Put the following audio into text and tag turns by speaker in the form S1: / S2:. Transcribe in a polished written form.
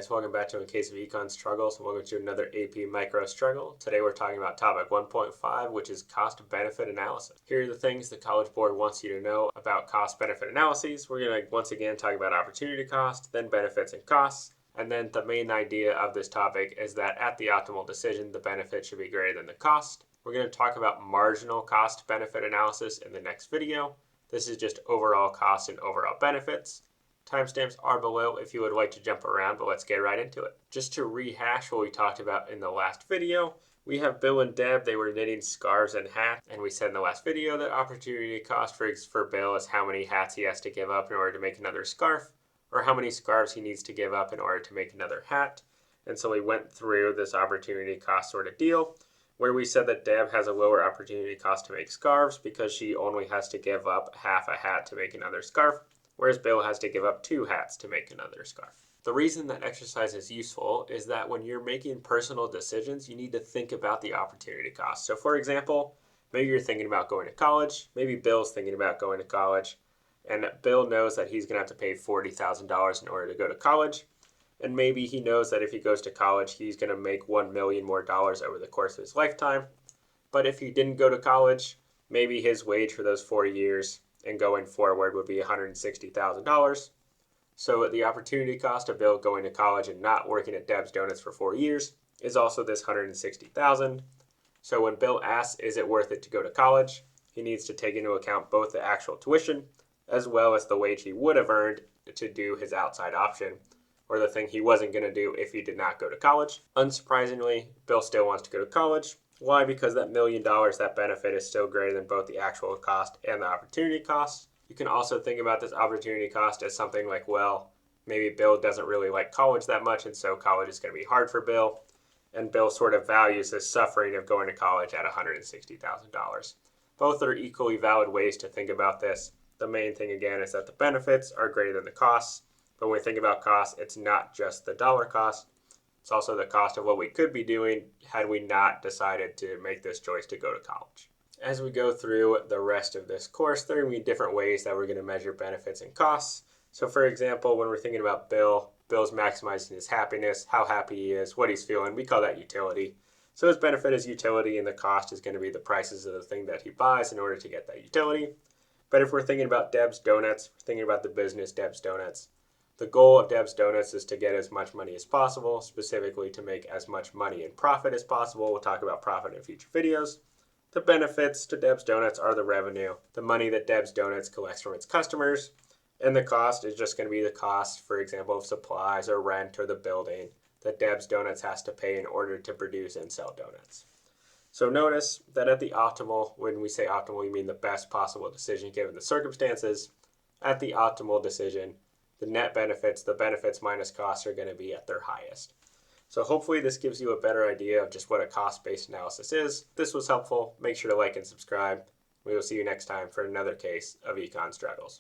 S1: guys, welcome back to In Case of Econ Struggles, and welcome to another AP Micro Struggle. Today we're talking about topic 1.5, which is Cost-Benefit Analysis. Here are the things the College Board wants you to know about Cost-Benefit Analyses. We're going to once again talk about opportunity cost, then benefits and costs, and then the main idea of this topic is that at the optimal decision, the benefit should be greater than the cost. We're going to talk about marginal cost-benefit analysis in the next video. This is just overall costs and overall benefits. Timestamps are below if you would like to jump around, but let's get right into it. Just to rehash what we talked about in the last video, we have Bill and Deb. They were knitting scarves and hats, and we said in the last video that opportunity cost for Bill is how many hats he has to give up in order to make another scarf, or how many scarves he needs to give up in order to make another hat. And so we went through this opportunity cost sort of deal, where we said that Deb has a lower opportunity cost to make scarves because she only has to give up half a hat to make another scarf, whereas Bill has to give up 2 hats to make another scarf. The reason that exercise is useful is that when you're making personal decisions, you need to think about the opportunity cost. So for example, maybe you're thinking about going to college, maybe Bill's thinking about going to college, and Bill knows that he's going to have to pay $40,000 in order to go to college, and maybe he knows that if he goes to college, he's going to make $1 million more over the course of his lifetime. But if he didn't go to college, maybe his wage for those 4 years and going forward would be $160,000. So the opportunity cost of Bill going to college and not working at Deb's Donuts for 4 years is also this $160,000. So when Bill asks, is it worth it to go to college, he needs to take into account both the actual tuition as well as the wage he would have earned to do his outside option, or the thing he wasn't going to do if he did not go to college. Unsurprisingly, Bill still wants to go to college. Why? Because that $1 million, that benefit is still greater than both the actual cost and the opportunity cost. You can also think about this opportunity cost as something like, well, maybe Bill doesn't really like college that much, and so college is going to be hard for Bill. And Bill sort of values the suffering of going to college at $160,000. Both are equally valid ways to think about this. The main thing, again, is that the benefits are greater than the costs. But when we think about costs, it's not just the dollar cost. It's also the cost of what we could be doing had we not decided to make this choice to go to college. As we go through the rest of this course, there are going to be different ways that we're going to measure benefits and costs. So for example, when we're thinking about Bill's maximizing his happiness, how happy he is, what he's feeling, we call that utility. So his benefit is utility, and the cost is going to be the prices of the thing that he buys in order to get that utility. But if we're thinking about Deb's Donuts, we're thinking about the business Deb's Donuts. The goal of Deb's Donuts is to get as much money as possible, specifically to make as much money in profit as possible. We'll talk about profit in future videos. The benefits to Deb's Donuts are the revenue, the money that Deb's Donuts collects from its customers, and the cost is just going to be the cost, for example, of supplies or rent or the building that Deb's Donuts has to pay in order to produce and sell donuts. So notice that at the optimal, when we say optimal, we mean the best possible decision given the circumstances. At the optimal decision, the net benefits, the benefits minus costs, are going to be at their highest. So hopefully this gives you a better idea of just what a cost-based analysis is. If this was helpful, make sure to like and subscribe. We will see you next time for another case of Econ Struggles.